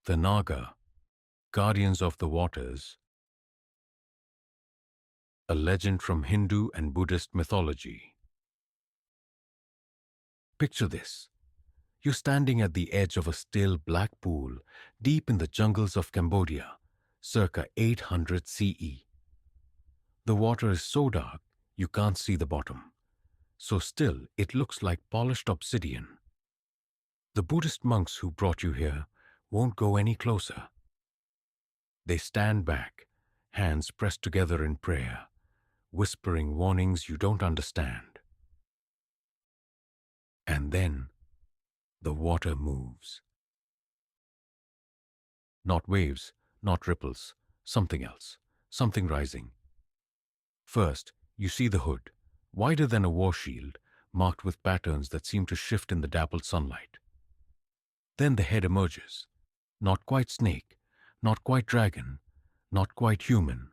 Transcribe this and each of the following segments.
The Naga, guardians of the waters, a legend from Hindu and Buddhist mythology. Picture this. You're standing at the edge of a still black pool deep in the jungles of Cambodia, circa 800 CE. The water is so dark you can't see the bottom, so still it looks like polished obsidian. The Buddhist monks who brought you here won't go any closer. They stand back, hands pressed together in prayer, whispering warnings you don't understand. And then the water moves. Not waves, not ripples, something else, something rising. First, you see the hood, wider than a war shield, marked with patterns that seem to shift in the dappled sunlight. Then the head emerges, not quite snake, not quite dragon, not quite human.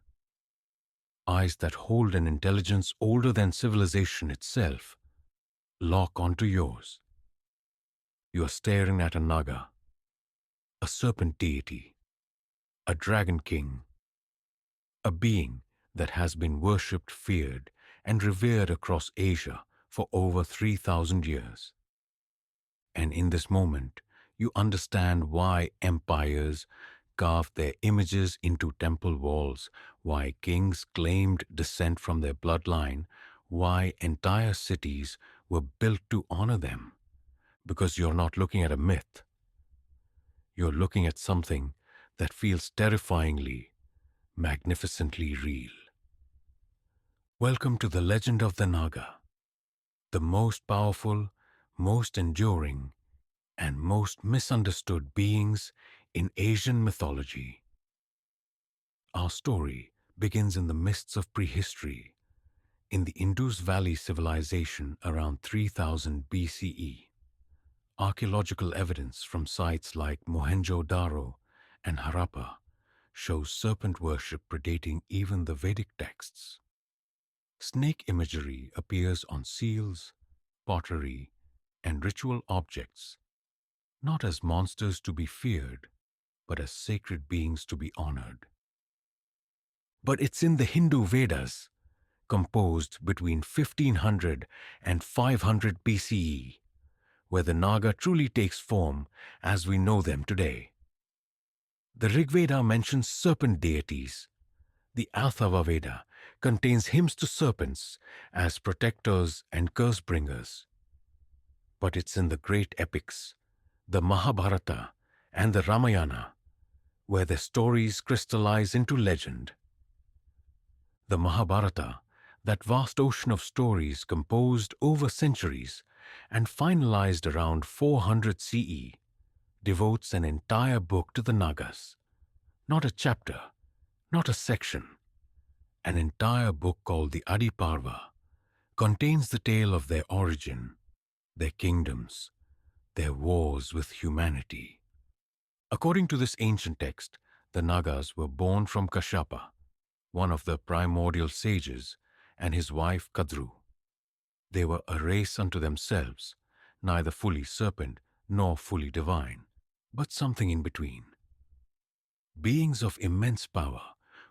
Eyes that hold an intelligence older than civilization itself lock onto yours. You are staring at a Naga, a serpent deity, a dragon king, a being that has been worshipped, feared, and revered across Asia for over 3,000 years. And in this moment, you understand why empires carved their images into temple walls, why kings claimed descent from their bloodline, why entire cities were built to honor them. Because you're not looking at a myth. You're looking at something that feels terrifyingly, magnificently real. Welcome to the legend of the Naga, the most powerful, most enduring, and most misunderstood beings in Asian mythology. Our story begins in the mists of prehistory, in the Indus Valley civilization around 3000 BCE. Archaeological evidence from sites like Mohenjo-Daro and Harappa shows serpent worship predating even the Vedic texts. Snake imagery appears on seals, pottery, and ritual objects, not as monsters to be feared, but as sacred beings to be honored. But it's in the Hindu Vedas, composed between 1500 and 500 BCE, where the Naga truly takes form as we know them today. The Rig Veda mentions serpent deities. The Atharva Veda contains hymns to serpents as protectors and curse-bringers. But it's in the great epics, the Mahabharata and the Ramayana, where their stories crystallize into legend. The Mahabharata, that vast ocean of stories composed over centuries and finalized around 400 CE, devotes an entire book to the Nagas. Not a chapter, not a section. An entire book called the Adi Parva contains the tale of their origin, their kingdoms, their wars with humanity. According to this ancient text, the Nagas were born from Kashyapa, one of the primordial sages, and his wife Kadru. They were a race unto themselves, neither fully serpent nor fully divine, but something in between. Beings of immense power,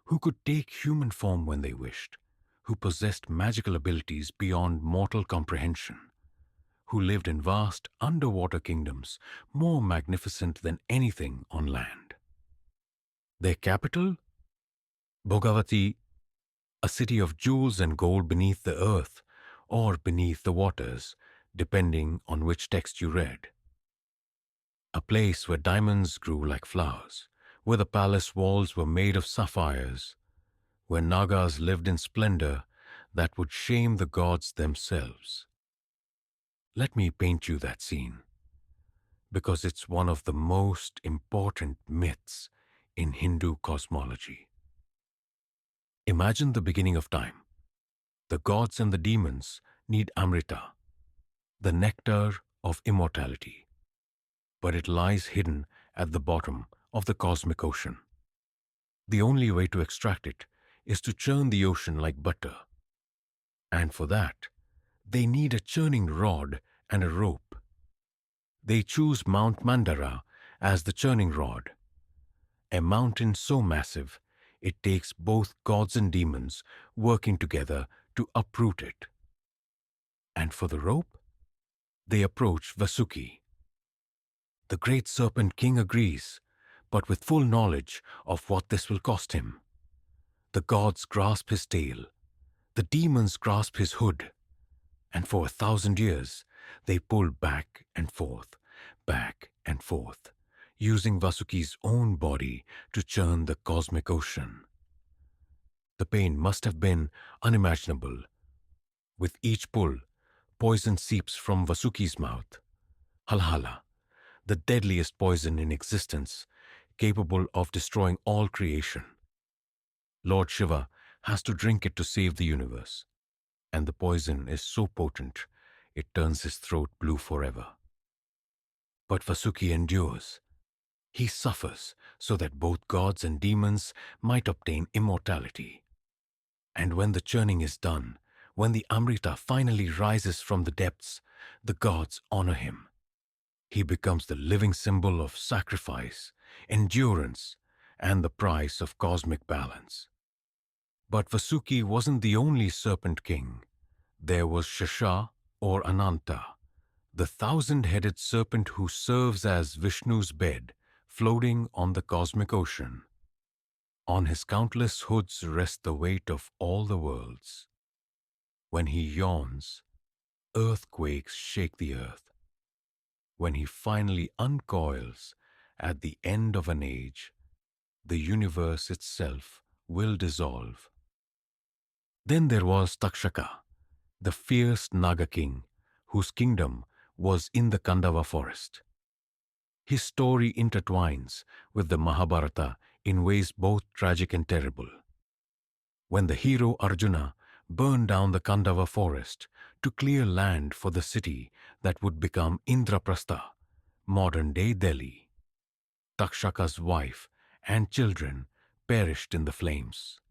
who could take human form when they wished, who possessed magical abilities beyond mortal comprehension, who lived in vast underwater kingdoms more magnificent than anything on land. Their capital? Bhogavati, a city of jewels and gold beneath the earth or beneath the waters, depending on which text you read. A place where diamonds grew like flowers, where the palace walls were made of sapphires, where Nagas lived in splendor that would shame the gods themselves. Let me paint you that scene, because it's one of the most important myths in Hindu cosmology. Imagine the beginning of time. The gods and the demons need Amrita, the nectar of immortality, but it lies hidden at the bottom of the cosmic ocean. The only way to extract it is to churn the ocean like butter. And for that, they need a churning rod and a rope. They choose Mount Mandara as the churning rod, a mountain so massive it takes both gods and demons working together to uproot it. And for the rope, they approach Vasuki. The great serpent king agrees, but with full knowledge of what this will cost him. The gods grasp his tail, the demons grasp his hood, and for 1,000 years they pull back and forth, using Vasuki's own body to churn the cosmic ocean. The pain must have been unimaginable. With each pull, poison seeps from Vasuki's mouth. Halhala, the deadliest poison in existence, capable of destroying all creation. Lord Shiva has to drink it to save the universe, and the poison is so potent it turns his throat blue forever. But Vasuki endures. He suffers so that both gods and demons might obtain immortality. And when the churning is done, when the Amrita finally rises from the depths, the gods honor him. He becomes the living symbol of sacrifice, endurance, and the price of cosmic balance. But Vasuki wasn't the only serpent king. There was Shasha or Ananta, the 1,000-headed serpent who serves as Vishnu's bed, floating on the cosmic ocean. On his countless hoods rests the weight of all the worlds. When he yawns, earthquakes shake the earth. When he finally uncoils at the end of an age, the universe itself will dissolve. Then there was Takshaka, the fierce Naga king, whose kingdom was in the Kandava forest. His story intertwines with the Mahabharata in ways both tragic and terrible. When the hero Arjuna burned down the Kandava forest to clear land for the city that would become Indraprastha, modern-day Delhi, Takshaka's wife and children perished in the flames.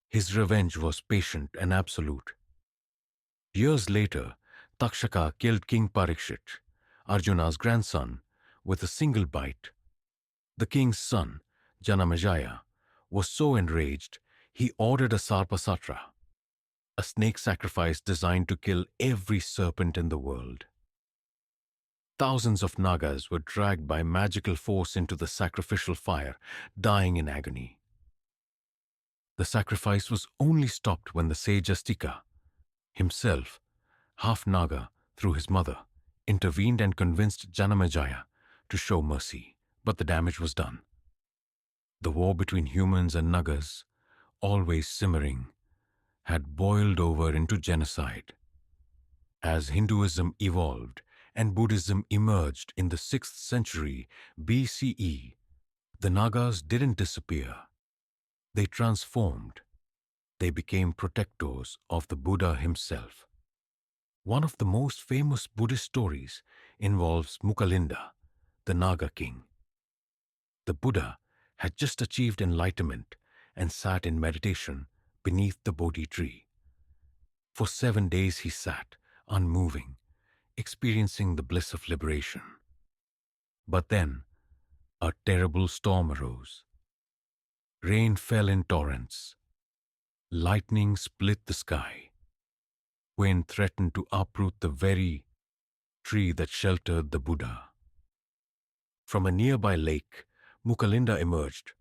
His revenge was patient and absolute. Years later, Takshaka killed King Parikshit, Arjuna's grandson, with a single bite. The king's son, Janamejaya, was so enraged he ordered a Sarpasatra, a snake sacrifice designed to kill every serpent in the world. Thousands of Nagas were dragged by magical force into the sacrificial fire, dying in agony. The sacrifice was only stopped when the sage Astika, himself, half Naga through his mother, intervened and convinced Janamejaya to show mercy, but the damage was done. The war between humans and Nagas, always simmering, had boiled over into genocide. As Hinduism evolved and Buddhism emerged in the 6th century BCE, the Nagas didn't disappear. They transformed. They became protectors of the Buddha himself. One of the most famous Buddhist stories involves Mucalinda, the Naga king. The Buddha had just achieved enlightenment and sat in meditation beneath the Bodhi tree. For 7 days he sat, unmoving, experiencing the bliss of liberation. But then, a terrible storm arose. Rain fell in torrents. Lightning split the sky. Wind threatened to uproot the very tree that sheltered the Buddha. From a nearby lake, Mucalinda emerged.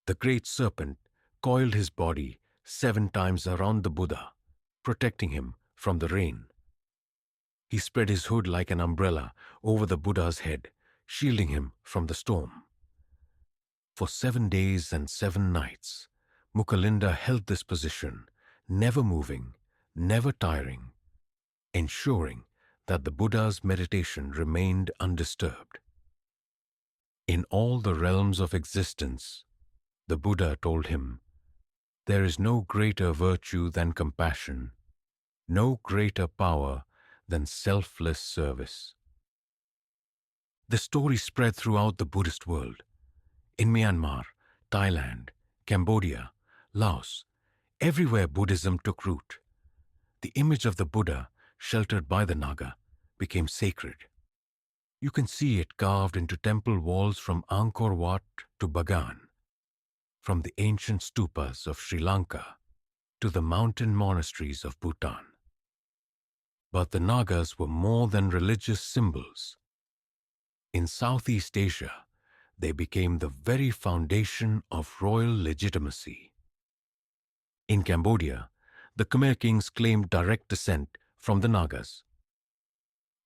The great serpent coiled his body 7 times around the Buddha, protecting him from the rain. He spread his hood like an umbrella over the Buddha's head, shielding him from the storm. For 7 days and 7 nights, Mucalinda held this position, never moving, never tiring, ensuring that the Buddha's meditation remained undisturbed. In all the realms of existence, the Buddha told him, there is no greater virtue than compassion, no greater power than selfless service. The story spread throughout the Buddhist world. In Myanmar, Thailand, Cambodia, Laos, everywhere Buddhism took root. The image of the Buddha, sheltered by the Naga, became sacred. You can see it carved into temple walls from Angkor Wat to Bagan, from the ancient stupas of Sri Lanka to the mountain monasteries of Bhutan. But the Nagas were more than religious symbols. In Southeast Asia, they became the very foundation of royal legitimacy. In Cambodia, the Khmer kings claimed direct descent from the Nagas.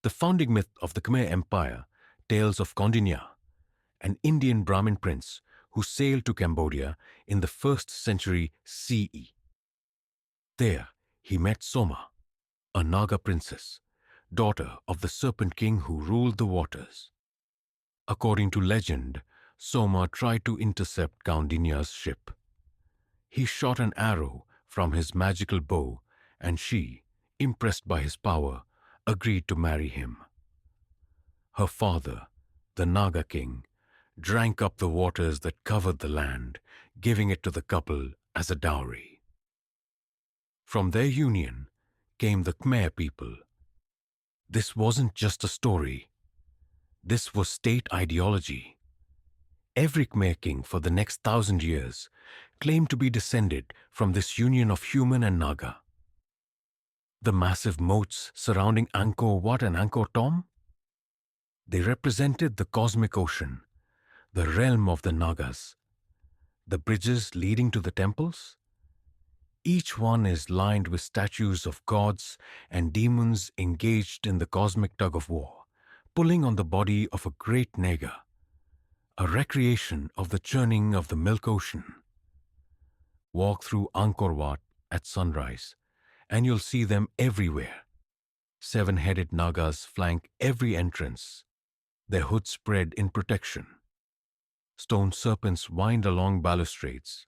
The founding myth of the Khmer Empire tells of Kaundinya, an Indian Brahmin prince who sailed to Cambodia in the 1st century CE. There, he met Soma, a Naga princess, daughter of the Serpent king who ruled the waters. According to legend, Soma tried to intercept Kaundinya's ship. He shot an arrow from his magical bow, and she, impressed by his power, agreed to marry him. Her father, the Naga king, drank up the waters that covered the land, giving it to the couple as a dowry. From their union came the Khmer people. This wasn't just a story. This was state ideology. Every Khmer king for the next 1,000 years claimed to be descended from this union of human and Naga. The massive moats surrounding Angkor Wat and Angkor Thom? They represented the cosmic ocean, the realm of the Nagas. The bridges leading to the temples? Each one is lined with statues of gods and demons engaged in the cosmic tug-of-war, pulling on the body of a great Naga, a recreation of the churning of the milk ocean. Walk through Angkor Wat at sunrise, and you'll see them everywhere. 7-headed Nagas flank every entrance, their hoods spread in protection. Stone serpents wind along balustrades,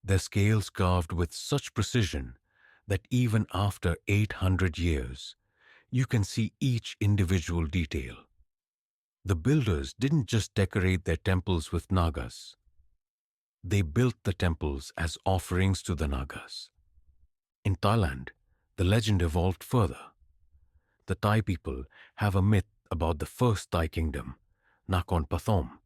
their scales carved with such precision that even after 800 years, you can see each individual detail. The builders didn't just decorate their temples with Nagas. They built the temples as offerings to the Nagas. In Thailand, the legend evolved further. The Thai people have a myth about the first Thai kingdom, Nakhon Pathom,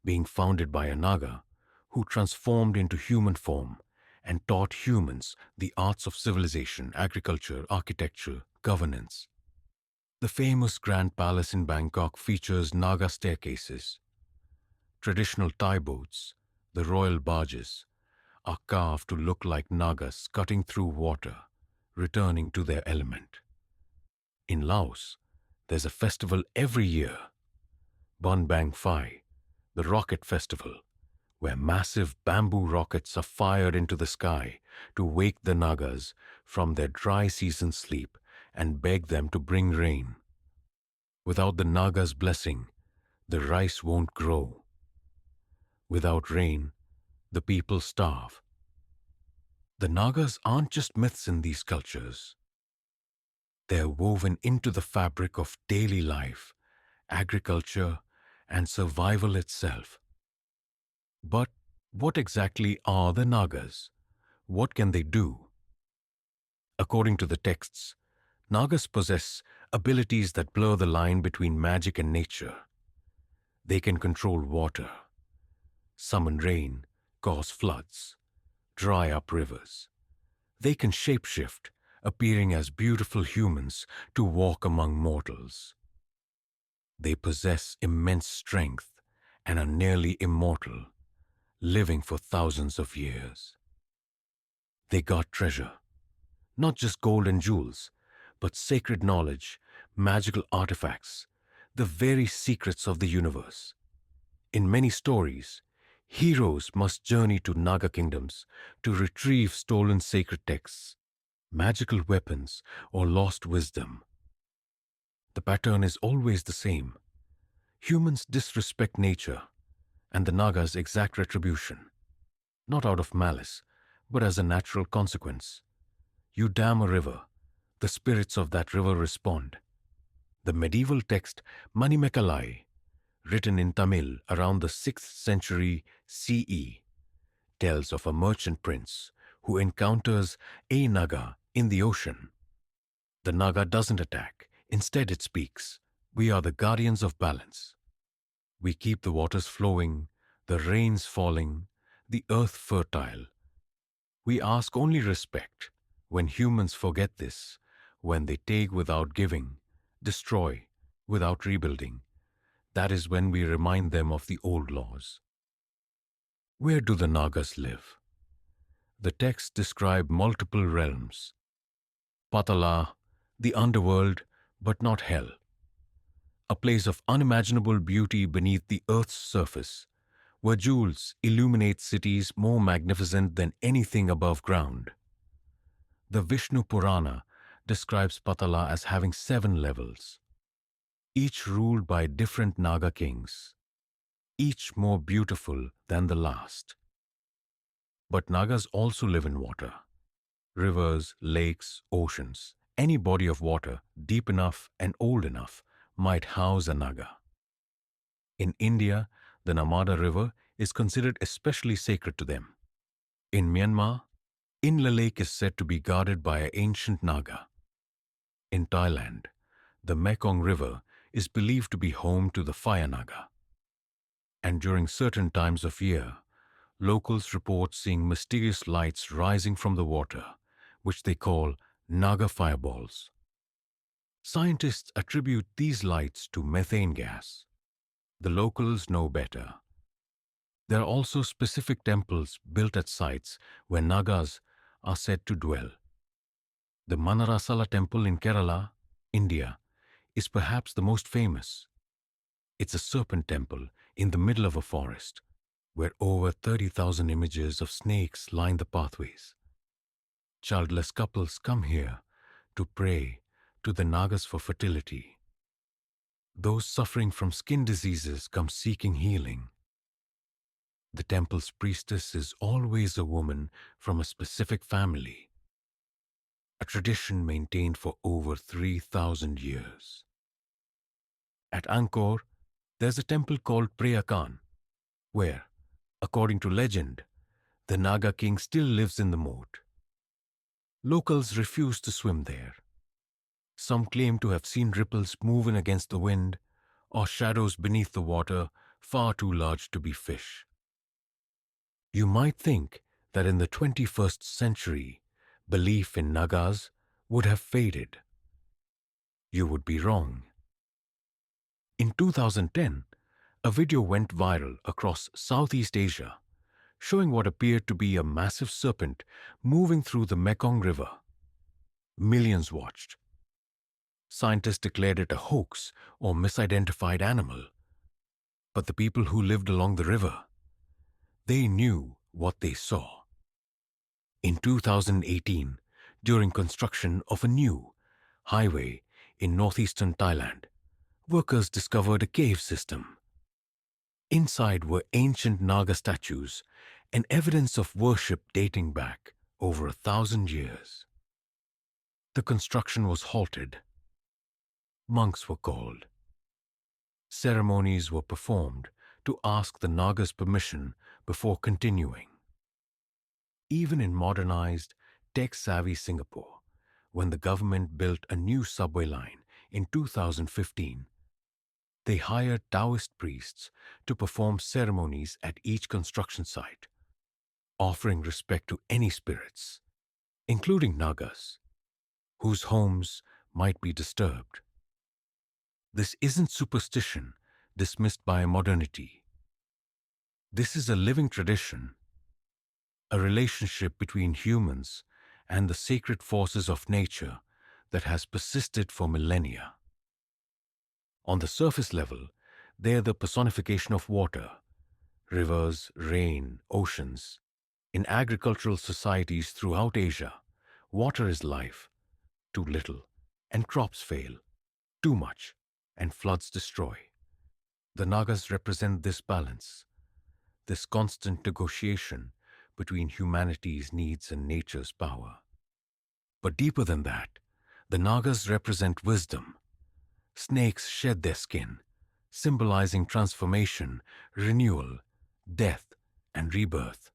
being founded by a Naga who transformed into human form and taught humans the arts of civilization, agriculture, architecture, governance. The famous Grand Palace in Bangkok features Naga staircases. Traditional Thai boats, the royal barges, are carved to look like Nagas cutting through water, returning to their element. In Laos, there's a festival every year, Bon Bang Phai, the Rocket Festival, where massive bamboo rockets are fired into the sky to wake the Nagas from their dry season sleep and beg them to bring rain. Without the Nagas' blessing, the rice won't grow. Without rain, the people starve. The Nagas aren't just myths in these cultures. They're woven into the fabric of daily life, agriculture, and survival itself. But what exactly are the Nagas? What can they do? According to the texts, Nagas possess abilities that blur the line between magic and nature. They can control water, summon rain, cause floods, dry up rivers. They can shapeshift, appearing as beautiful humans to walk among mortals. They possess immense strength and are nearly immortal, living for thousands of years. They guard treasure, not just gold and jewels, but sacred knowledge, magical artifacts, the very secrets of the universe. In many stories, heroes must journey to Naga kingdoms to retrieve stolen sacred texts, magical weapons, or lost wisdom. The pattern is always the same. Humans disrespect nature, and the Nagas exact retribution, not out of malice, but as a natural consequence. You dam a river, the spirits of that river respond. The medieval text Manimekalai, written in Tamil around the 6th century CE, tells of a merchant prince who encounters a Naga in the ocean. The Naga doesn't attack, instead it speaks. We are the guardians of balance. We keep the waters flowing, the rains falling, the earth fertile. We ask only respect when humans forget this, when they take without giving, destroy without rebuilding. That is when we remind them of the old laws. Where do the Nagas live? The texts describe multiple realms. Patala, the underworld, but not hell. A place of unimaginable beauty beneath the earth's surface, where jewels illuminate cities more magnificent than anything above ground. The Vishnu Purana describes Patala as having 7 levels, each ruled by different Naga kings, each more beautiful than the last. But Nagas also live in water. Rivers, lakes, oceans, any body of water deep enough and old enough might house a Naga. In India, the Narmada River is considered especially sacred to them. In Myanmar, Inla Lake is said to be guarded by an ancient Naga. In Thailand, the Mekong River is believed to be home to the fire Naga. And during certain times of year, locals report seeing mysterious lights rising from the water, which they call Naga fireballs. Scientists attribute these lights to methane gas. The locals know better. There are also specific temples built at sites where Nagas are said to dwell. The Manarasala temple in Kerala, India, is perhaps the most famous. It's a serpent temple in the middle of a forest, where over 30,000 images of snakes line the pathways. Childless couples come here to pray to the Nagas for fertility. Those suffering from skin diseases come seeking healing. The temple's priestess is always a woman from a specific family, a tradition maintained for over 3,000 years. At Angkor, there's a temple called Preakan, where, according to legend, the Naga king still lives in the moat. Locals refuse to swim there. Some claim to have seen ripples moving against the wind, or shadows beneath the water far too large to be fish. You might think that in the 21st century, belief in Nagas would have faded. You would be wrong. In 2010, a video went viral across Southeast Asia, showing what appeared to be a massive serpent moving through the Mekong River. Millions watched. Scientists declared it a hoax or misidentified animal. But the people who lived along the river, they knew what they saw. In 2018, during construction of a new highway in northeastern Thailand, workers discovered a cave system. Inside were ancient Naga statues and evidence of worship dating back over 1,000 years. The construction was halted. Monks were called. Ceremonies were performed to ask the Nagas permission before continuing. Even in modernized, tech-savvy Singapore, when the government built a new subway line in 2015, they hired Taoist priests to perform ceremonies at each construction site, offering respect to any spirits, including Nagas, whose homes might be disturbed. This isn't superstition dismissed by modernity. This is a living tradition, a relationship between humans and the sacred forces of nature that has persisted for millennia. On the surface level, they are the personification of water, rivers, rain, oceans. In agricultural societies throughout Asia, water is life. Too little, and crops fail. Too much, and floods destroy. The Nagas represent this balance, this constant negotiation between humanity's needs and nature's power. But deeper than that, the Nagas represent wisdom. Snakes shed their skin, symbolizing transformation, renewal, death, and rebirth.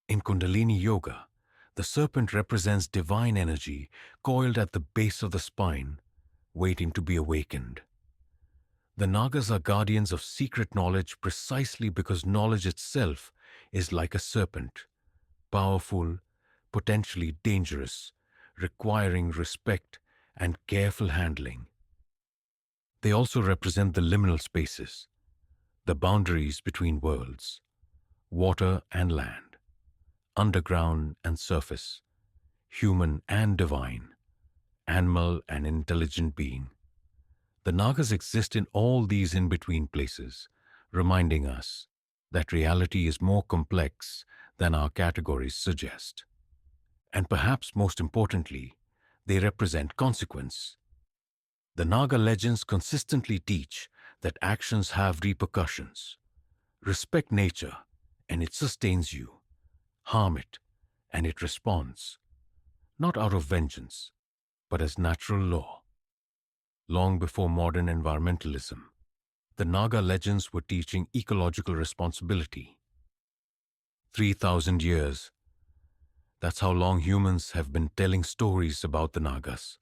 In Kundalini Yoga, the serpent represents divine energy coiled at the base of the spine, waiting to be awakened. The Nagas are guardians of secret knowledge precisely because knowledge itself is like a serpent, powerful, potentially dangerous, requiring respect and careful handling. They also represent the liminal spaces, the boundaries between worlds, water and land, underground and surface, human and divine, animal and intelligent being. The Nagas exist in all these in-between places, reminding us that reality is more complex than our categories suggest. And perhaps most importantly, they represent consequence. The Naga legends consistently teach that actions have repercussions. Respect nature, and it sustains you. Harm it, and it responds, not out of vengeance, but as natural law. Long before modern environmentalism, the Naga legends were teaching ecological responsibility. 3,000 years. That's how long humans have been telling stories about the Nagas.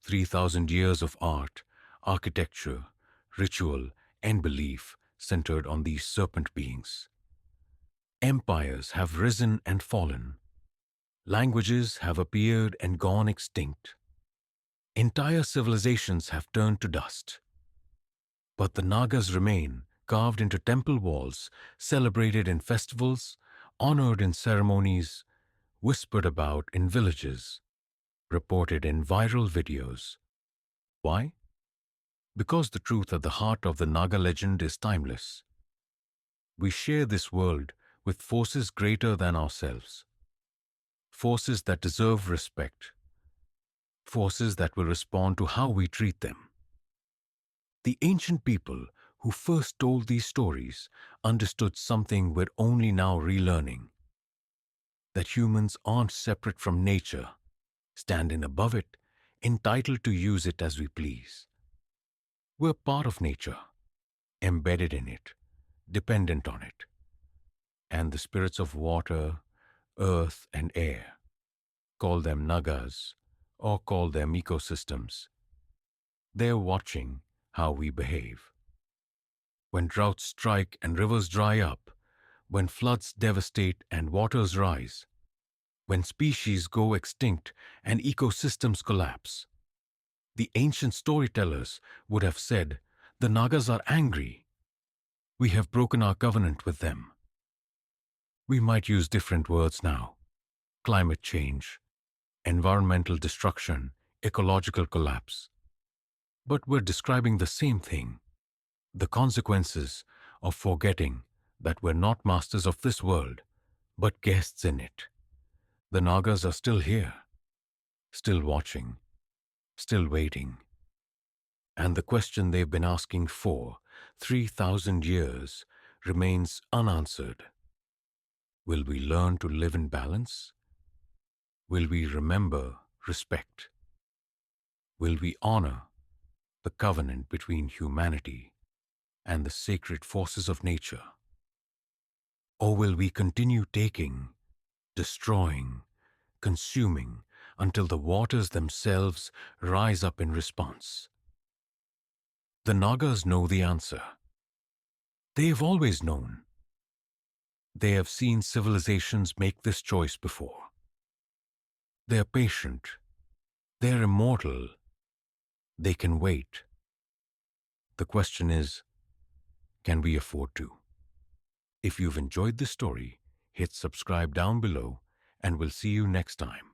3,000 years of art, architecture, ritual, and belief centered on these serpent beings. Empires have risen and fallen. Languages have appeared and gone extinct. Entire civilizations have turned to dust. But the Nagas remain, carved into temple walls, celebrated in festivals, honored in ceremonies, whispered about in villages, reported in viral videos. Why? Because the truth at the heart of the Naga legend is timeless. We share this world with forces greater than ourselves, forces that deserve respect, forces that will respond to how we treat them. The ancient people who first told these stories understood something we're only now relearning: that humans aren't separate from nature, standing above it, entitled to use it as we please. We're part of nature, embedded in it, dependent on it. And the spirits of water, earth, and air, call them Nagas or call them ecosystems, they're watching how we behave. When droughts strike and rivers dry up, when floods devastate and waters rise, when species go extinct and ecosystems collapse, the ancient storytellers would have said, the Nagas are angry. We have broken our covenant with them. We might use different words now: climate change, environmental destruction, ecological collapse. But we're describing the same thing: the consequences of forgetting that we're not masters of this world, but guests in it. The Nagas are still here, still watching, still waiting. And the question they've been asking for 3,000 years remains unanswered. Will we learn to live in balance? Will we remember respect? Will we honor the covenant between humanity and the sacred forces of nature? Or will we continue taking, destroying, consuming until the waters themselves rise up in response? The Nagas know the answer. They have always known. They have seen civilizations make this choice before. They are patient. They are immortal. They can wait. The question is, can we afford to? If you've enjoyed this story, hit subscribe down below, and we'll see you next time.